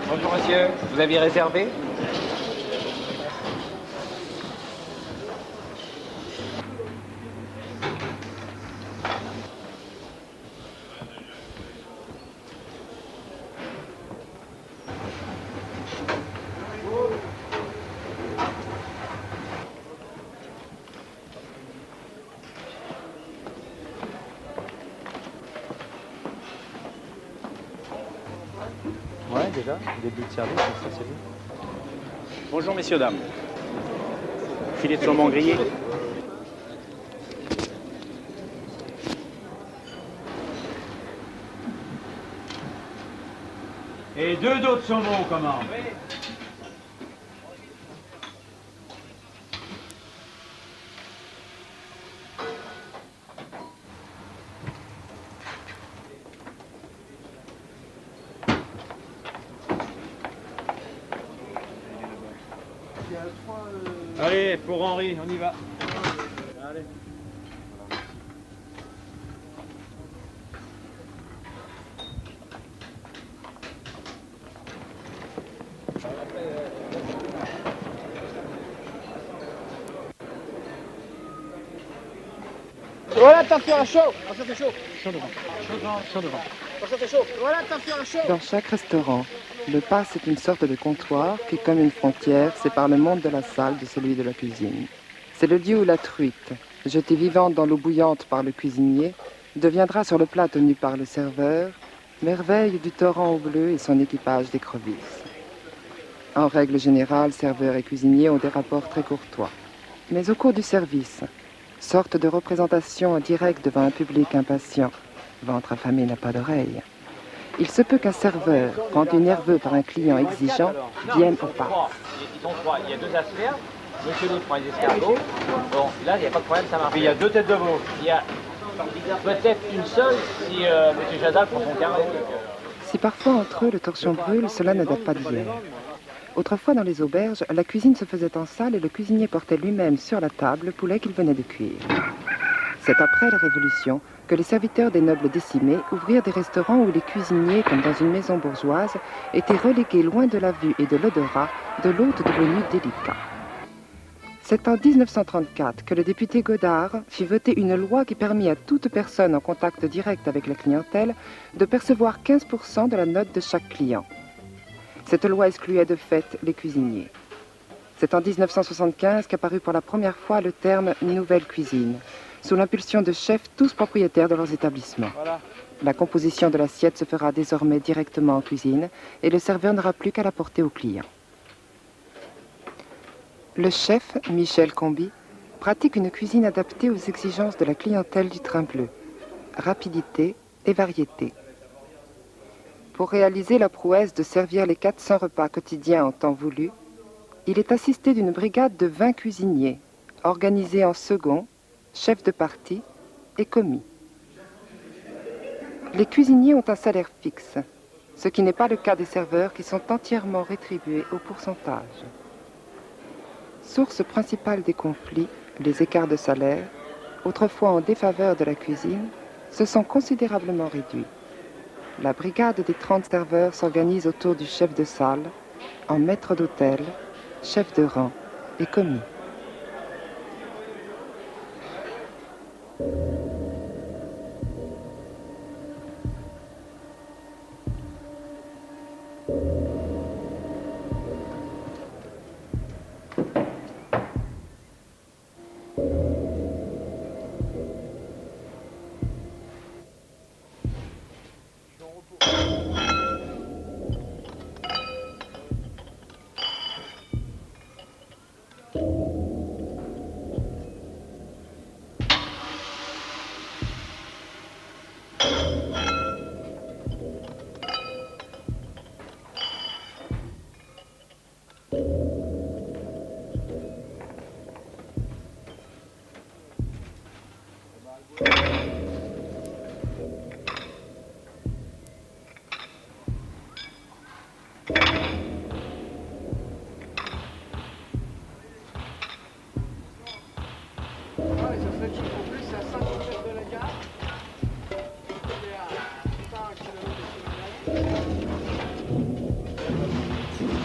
Bonjour monsieur, vous aviez réservé? Ouais, déjà, début de service, ça c'est bien. Bonjour messieurs, dames. Filet de saumon grillé. Et 2 dos de saumon, comment? Allez, pour Henri, on y va. Allez. Voilà, attention à chaud. Attention, c'est chaud. Chaud devant. Chaud devant. Attention, c'est chaud. Voilà, attention à chaud. Dans chaque restaurant, le passe est une sorte de comptoir qui, comme une frontière, sépare le monde de la salle de celui de la cuisine. C'est le lieu où la truite, jetée vivante dans l'eau bouillante par le cuisinier, deviendra sur le plat tenu par le serveur, merveille du torrent au bleu et son équipage d'écrevisses. En règle générale, serveurs et cuisiniers ont des rapports très courtois. Mais au cours du service, sorte de représentation en direct devant un public impatient, ventre affamé n'a pas d'oreille, il se peut qu'un serveur, rendu nerveux par un client exigeant, vienne au pas. Ils sont 3, il y a 2 asperges, monsieur l'autre prend les escargots. Bon, là, il n'y a pas de problème, ça marche. Puis il y a 2 têtes de veau. Il y a peut-être une seule si monsieur Chazal prend son carré. Si parfois entre eux le torchon brûle, cela ne date pas d'hier. Autrefois dans les auberges, la cuisine se faisait en salle et le cuisinier portait lui-même sur la table le poulet qu'il venait de cuire. C'est après la Révolution que les serviteurs des nobles décimés ouvrirent des restaurants où les cuisiniers, comme dans une maison bourgeoise, étaient relégués loin de la vue et de l'odorat de l'hôte devenu délicat. C'est en 1934 que le député Godard fit voter une loi qui permit à toute personne en contact direct avec la clientèle de percevoir 15% de la note de chaque client. Cette loi excluait de fait les cuisiniers. C'est en 1975 qu'apparut pour la première fois le terme « nouvelle cuisine », sous l'impulsion de chefs tous propriétaires de leurs établissements. Voilà. La composition de l'assiette se fera désormais directement en cuisine et le serveur n'aura plus qu'à la porter au client. Le chef, Michel Comby, pratique une cuisine adaptée aux exigences de la clientèle du Train Bleu. Rapidité et variété. Pour réaliser la prouesse de servir les 400 repas quotidiens en temps voulu, il est assisté d'une brigade de 20 cuisiniers, organisés en second, chef de partie et commis. Les cuisiniers ont un salaire fixe, ce qui n'est pas le cas des serveurs qui sont entièrement rétribués au pourcentage. Source principale des conflits, les écarts de salaire, autrefois en défaveur de la cuisine, se sont considérablement réduits. La brigade des 30 serveurs s'organise autour du chef de salle, en maître d'hôtel, chef de rang et commis.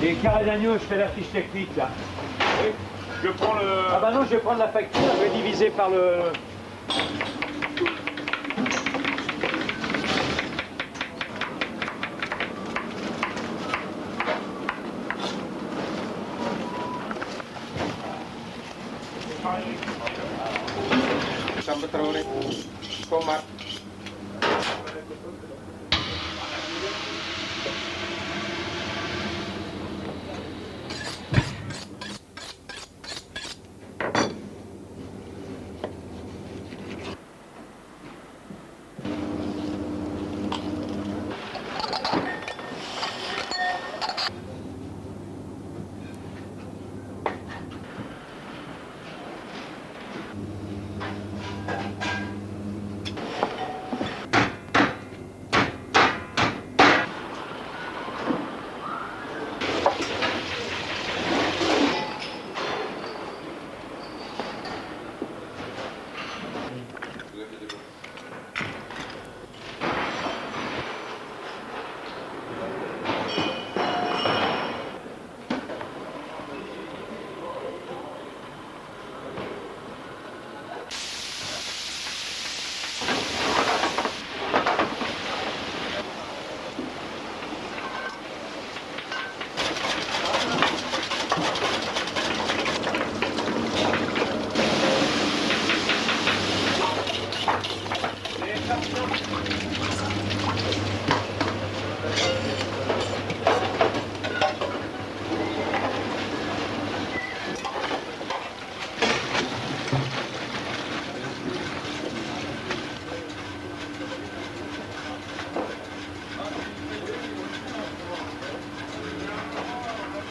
Et carré d'agneau, je fais la fiche technique là. Oui. Je prends le... Ah bah non, je vais prendre la facture. Je vais diviser par le...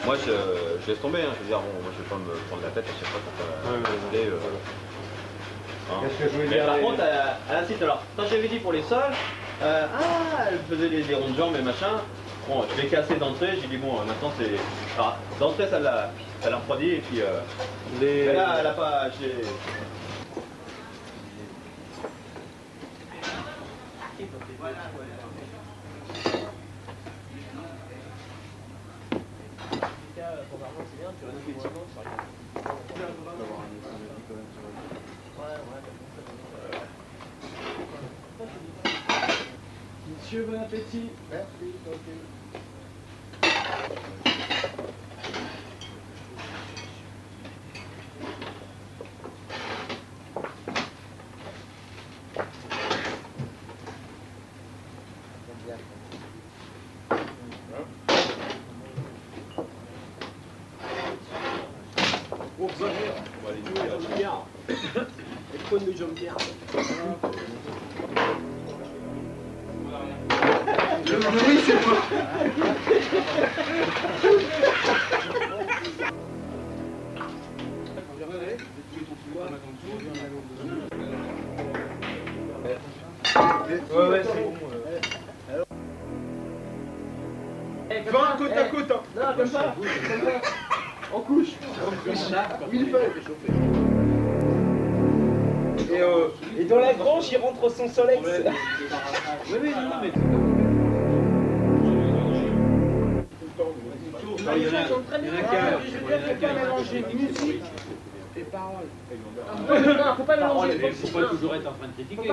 Moi, je laisse tomber, hein. Je veux dire, bon, moi, je vais pas me prendre la tête à chaque fois pour faire la clé. Qu'est-ce que je veux Mais dire par contre, à la cite, alors, quand j'avais dit pour les sols, elle faisait des ronds de jambes et machin. Bon, je l'ai cassé d'entrée, j'ai dit, bon, maintenant, c'est... Alors, d'entrée, ça l'a refroidi, et puis... Mais là, elle a pas... Monsieur, bon appétit. Merci, ok. Oui, c'est moi. Ouais, c'est bon. Va côte à côte. Non, comme ça. En couche. Mille feuilles. Et dans la grange, il rentre son solex. Oui, oui, non, mais... Il y en a qu'un. Je veux dire, faut pas mélanger musique et paroles. Non, faut pas mélanger. Faut pas toujours être en train de critiquer.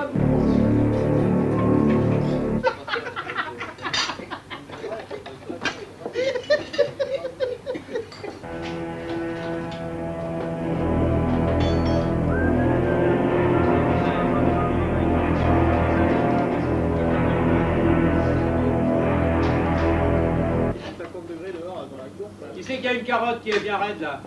Qui c'est qu'il y a une carotte qui est bien raide là?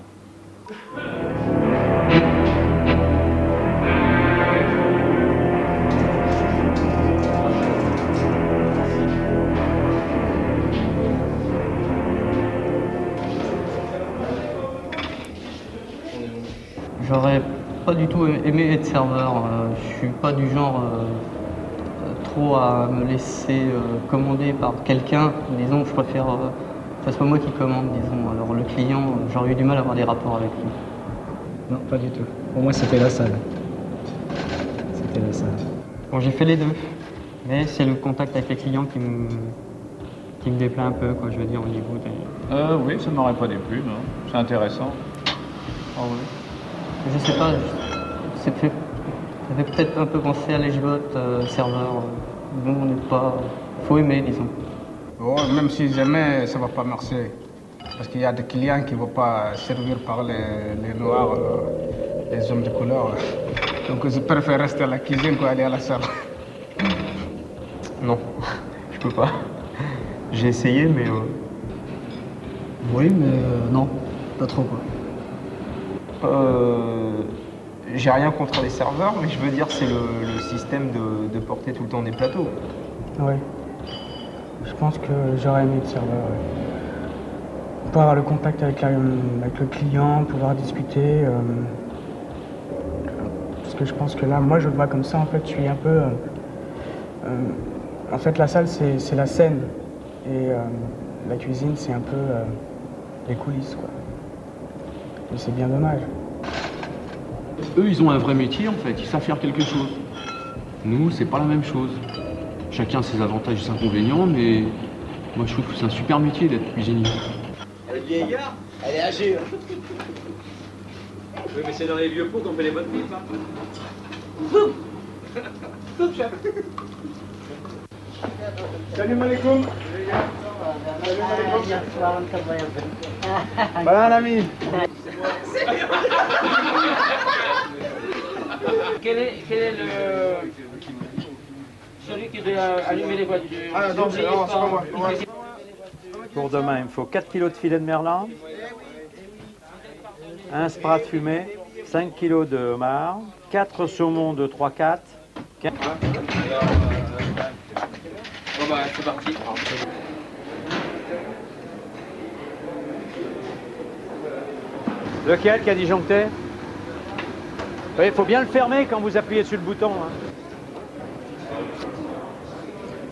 J'aurais pas du tout aimé être serveur. Je suis pas du genre trop à me laisser commander par quelqu'un. Disons, je préfère que ce soit moi qui commande, disons. Alors le client, j'aurais eu du mal à avoir des rapports avec lui. Non, pas du tout. Pour moi, c'était la salle. C'était la salle. Bon, j'ai fait les deux, mais c'est le contact avec les clients qui me déplaît un peu, quoi, je veux dire, au niveau des... Oui, ça m'aurait pas déplu, non. C'est intéressant. Ah oui. Je sais pas, ça fait peut-être un peu penser à l'Edgebot, serveur. Bon, on n'est pas... Faut aimer, disons. Oh, même si jamais, ça va pas marcher. Parce qu'il y a des clients qui ne vont pas servir par les noirs, les hommes de couleur. Donc je préfère rester à la cuisine qu'aller à la salle. Non, je peux pas. J'ai essayé, mais... Oui, mais non, pas trop, quoi. J'ai rien contre les serveurs, mais je veux dire, c'est le système de porter tout le temps des plateaux. Oui. Je pense que j'aurais aimé le serveur, ouais. Pour avoir le contact avec le client, pouvoir discuter. Parce que je pense que là, moi je le vois comme ça, en fait, je suis un peu... en fait, la salle, c'est la scène. Et la cuisine, c'est un peu les coulisses, quoi. Et c'est bien dommage. Eux, ils ont un vrai métier, en fait. Ils savent faire quelque chose. Nous, c'est pas la même chose. Chacun a ses avantages et ses inconvénients, mais moi, je trouve que c'est un super métier d'être cuisinier. Elle est vieillard, elle est âgée. Oui, mais c'est dans les vieux pots qu'on fait les bonnes pipes. Salut Malikoum. Voilà un ami. Quel est celui qui doit allumer les voitures? Ah non, c'est pas moi. Pour demain, il me faut 4 kg de filet de merlan, un sprat fumé, 5 kg de homard, 4 saumons de 3-4. Bon bah c'est parti. Lequel qui a disjoncté? Oui, il faut bien le fermer quand vous appuyez sur le bouton. Hein.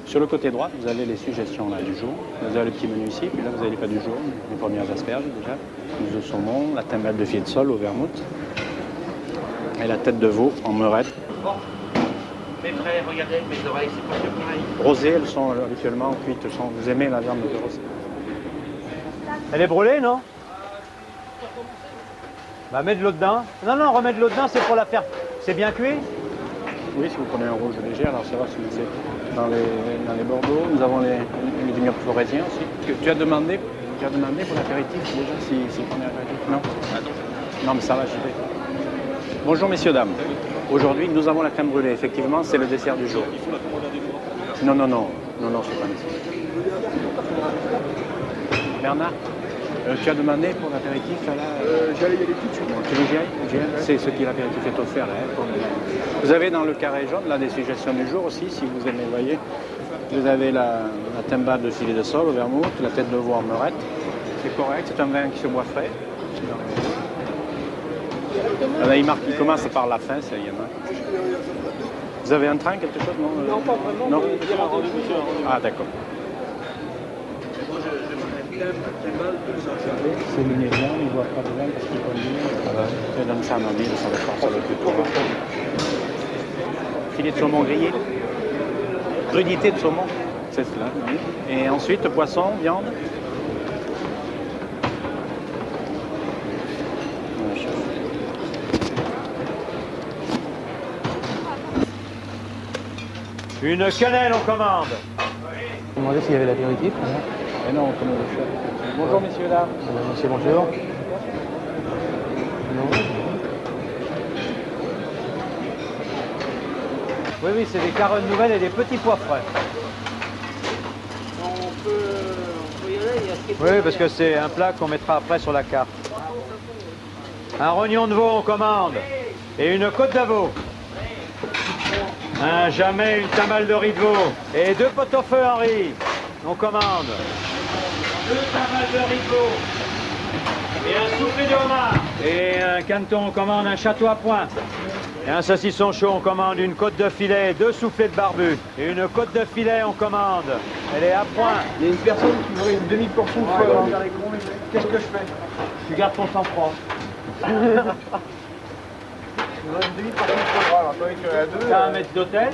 Sur le côté droit, vous avez les suggestions là, du jour. Vous avez le petit menu ici, puis là vous avez les plats du jour, les premières asperges déjà, plus de saumon, la timbale de filet de sole au vermouth et la tête de veau en meurette. Bon, mes frères, regardez avec mes oreilles, c'est pas que pareil. Rosées, elles sont habituellement cuites. Vous aimez la viande de rosée? Elle est brûlée, non? Bah mets de l'eau dedans. Non, non, remets de l'eau dedans, c'est pour la faire. C'est bien cuit? Oui, si vous prenez un rouge léger, alors ça va se mixer. Dans les Bordeaux, nous avons les vignobles florésiens aussi. Tu as demandé pour l'apéritif déjà, si on est apéritif? Non? Non, mais ça va, j'y vais. Bonjour messieurs, dames. Aujourd'hui, nous avons la crème brûlée. Effectivement, c'est le dessert du jour. Non, non, non. Non, non, c'est pas nécessaire. Bernard, tu as demandé pour l'apéritif à la... J'allais y aller tout de suite. Tu veux que j'y aille? C'est ce qui l'apéritif est offert là. Vous avez dans le carré jaune là des suggestions du jour aussi, si vous aimez, voyez. Vous avez la timbale de filet de sole au vermouth, la tête de veau en meurette. C'est correct, c'est un vin qui se boit frais. Là, il commence par la fin, ça y en a. Vous avez un train, quelque chose? Non, pas vraiment. Non. Ah, d'accord. C'est le médian, il ne voit pas de vin parce qu'il conduit. Je donne ça à Nobile, ça va faire ça le plus tôt. Filet de saumon grillé. Crudité de saumon, c'est cela. Oui. Et ensuite, poisson, viande. Une quenelle, on commande. Je me demandais s'il y avait l'apéritif. Et non, on commande le chef. Bonjour messieurs, dames. Monsieur, bonjour. Oui, oui, c'est des carottes nouvelles et des petits pois frais. On peut y aller, il y a ce qui est Oui, parce que c'est un plat qu'on mettra après sur la carte. Un rognon de veau, on commande. Et une côte de veau. Jamais une timbale de riz de veau. Et 2 pot-au-feu en riz. On commande. 2 timbales de riz de veau. Et un soufflé de homard. Et un caneton, on commande un château à point. Et un saucisson chaud, on commande une côte de filet, 2 soufflets de barbu. Et une côte de filet, on commande. Elle est à point. Il y a une personne qui voudrait une demi-portion de foie. Qu'est-ce que je fais? Tu gardes ton sang-froid. T'as un maître d'hôtel,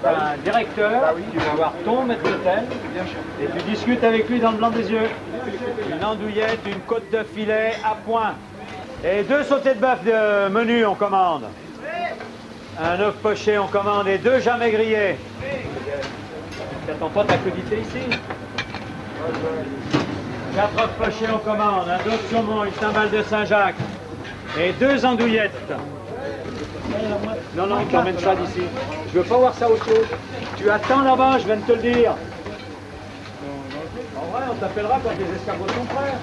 t'as un directeur, tu vas voir ton maître d'hôtel, et tu discutes avec lui dans le blanc des yeux. Une andouillette, une côte de filet à point. Et 2 sautés de bœuf de menu, on commande. Un œuf poché, on commande, et 2 jamais grillés. T'attends pas ta crudité ici. 4 œufs pochés, on commande, un dos de saumon, une timbale de Saint-Jacques, et 2 andouillettes. Non, non, tu emmènes ça d'ici. Je veux pas voir ça au chaud. Tu attends là-bas, je viens de te le dire. En vrai, on t'appellera quand les escargots sont prêts.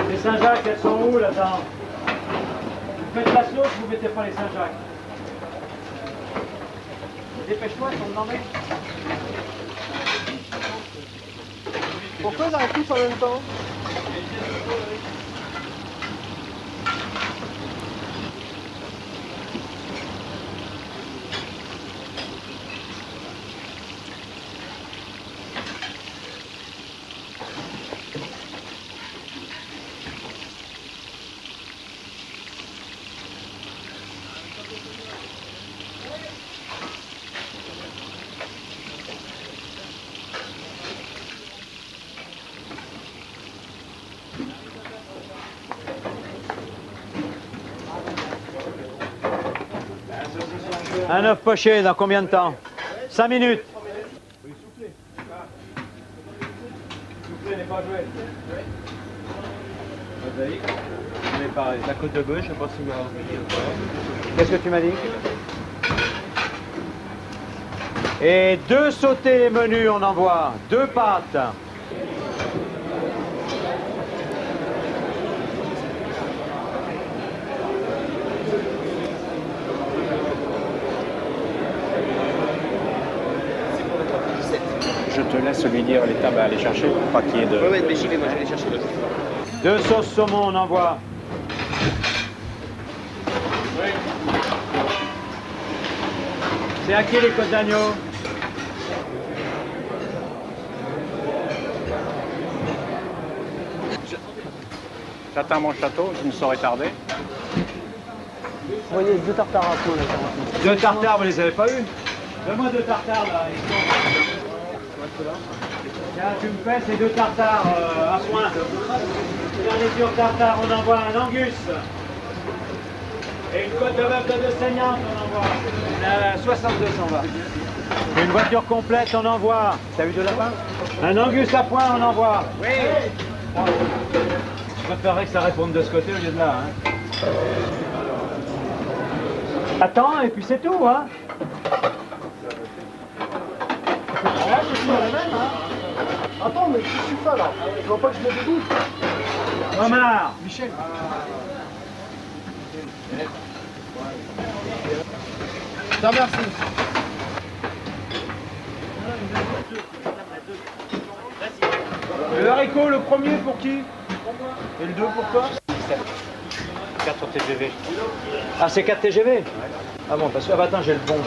Les Saint-Jacques, elles sont où là-dedans? Vous faites la sauce, vous mettez pas les Saint-Jacques. Dépêche-toi, ils sont demandés. Pourquoi ils arrivent tous en même temps? Un œuf poché, dans combien de temps? 5 minutes. Souffler n'est pas joué. On est pareil. La côte de bœuf, je sais pas si vous avez. Qu'est-ce que tu m'as dit? Et 2 sautés menus, on envoie. 2 pâtes. Je te laisse lui dire les tables à aller chercher pour pas qu'il y ait de... Oui, mais j'y vais, moi je vais les chercher. 2 sauces saumon, on envoie. C'est à qui les côtes d'agneau? J'attends mon château, je ne saurais tarder. Vous voyez 2 tartares à peau là. 2 tartares, vous les avez pas eu? Donne-moi 2 tartares là. Tiens, tu me fais ces 2 tartares à point. Garniture tartare, on envoie un angus. Et une côte de bœuf de 2 saignantes, on envoie. 62, on va. Une voiture complète, on envoie. T'as eu de lapin? Un angus à point, on envoie. Oui. Je préférerais que ça réponde de ce côté au lieu de là. Hein. Attends, et puis c'est tout, hein. Ah, je suis la même, hein. Attends, mais qu'est-ce que tu fais là? Tu vois pas que je me dégoûte? Omar. Michel. Je te remercie. Le haricot, le premier pour qui? Et le 2 pour toi? 4 TGV. Ah, c'est 4 TGV? Ouais. Ah bon, parce que... Ah bah attends, j'ai le bon.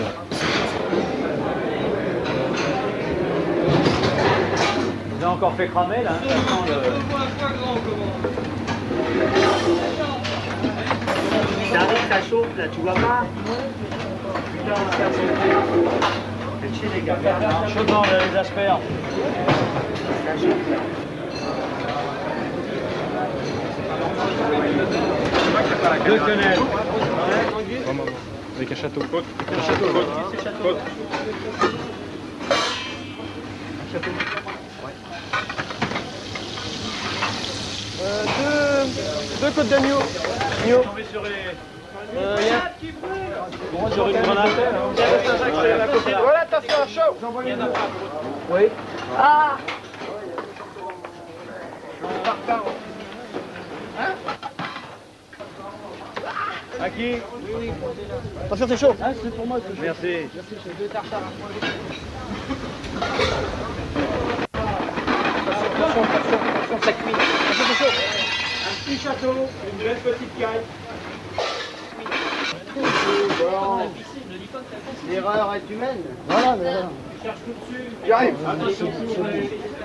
Ils ont encore fait cramer, là. Hein, T'arrives, ça chauffe, là, tu vois pas? Putain, faites chier les gars. Chaudement, les asperges. Deux quenelles. Avec un château. Côte. Un château. Côte. Un château. Deux côtes d'agneau. Sur les... Sur une grenade. Voilà, t'as fait un show. Oui. Ah. Hein? À qui? Oui. Attention, c'est chaud. Ah, c'est pour moi. Merci. Merci, j'ai 2 tartares. Attention, ça cuit. Attention, c'est chaud. Un petit château, une belle petite caille. L'erreur est humaine. Voilà, mais voilà. Tu cherches tout dessus. J'arrive. Attention,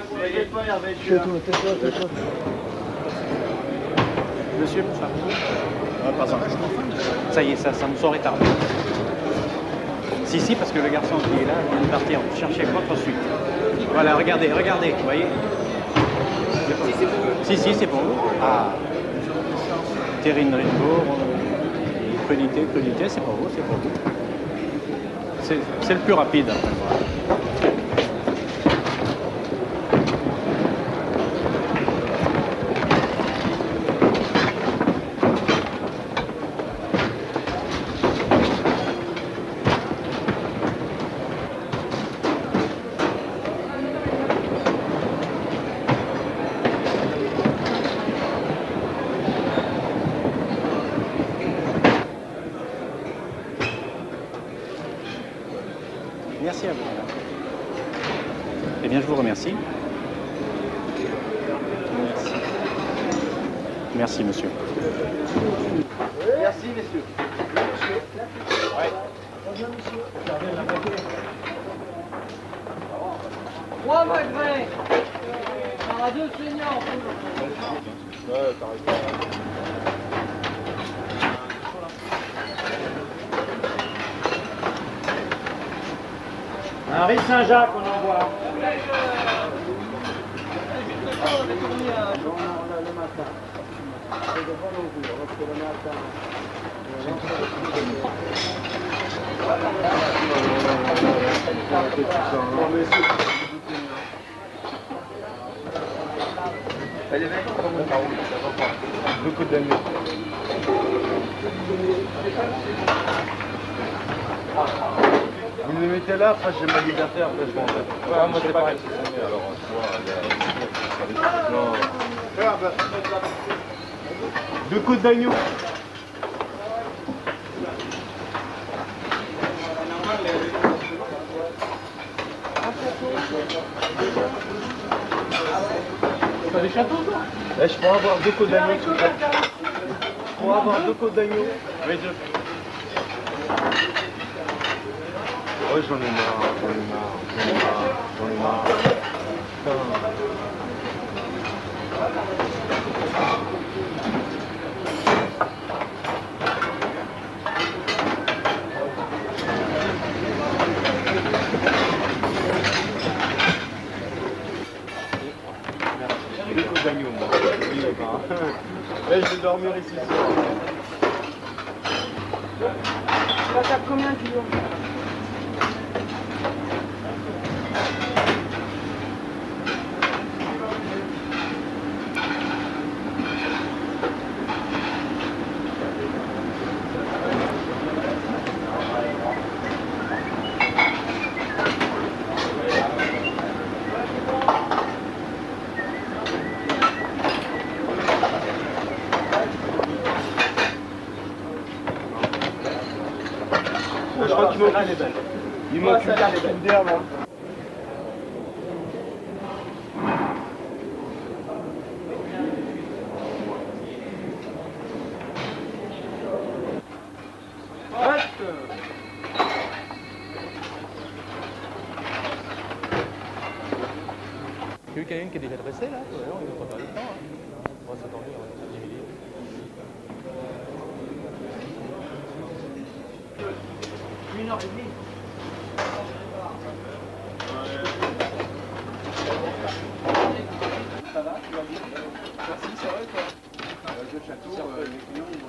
soyez pas Hervé. Tais-toi. Monsieur, pour ça. Pas encore. Ça y est, ça me saurait tardé. Si, parce que le garçon qui est là vient de partir chercher votre suite. Voilà, regardez, vous voyez. Si, c'est pour vous. Ah. Terrine Ringo, crudité, c'est pour vous. C'est le plus rapide. Voilà. Merci à vous. Eh bien, je vous remercie. Merci, monsieur. Merci, messieurs. Ouais. Moi, Magret. On a deux seniors. Ouais, t'as raison. Un riz Saint-Jacques, on envoie. Beaucoup d'années. Vous les mettez là, après j'ai ma liberté, après je m'en vais. Ouais, moi c'est pas alors tu vois, deux coups d'agneau. T'as des châteaux, toi? Je pourrais avoir deux côtes d'agneau. Je pourrais avoir deux côtes d'agneau. Oui, deux. Oh, j'en ai marre. Deux côtes d'agneau, moi. Là, je vais dormir ici. Ça tape combien de kilos? Je crois qu'il il manque une carte d'herbe. Il y a eu quelqu'un qui est déjà dressé là? Ouais, on ne peut pas perdre du temps. Hein. On va s'attendre, on va diviser. Une heure et demie. Ça va, tu vas bien? Merci, ça va et toi? Le château, les clients, ils vont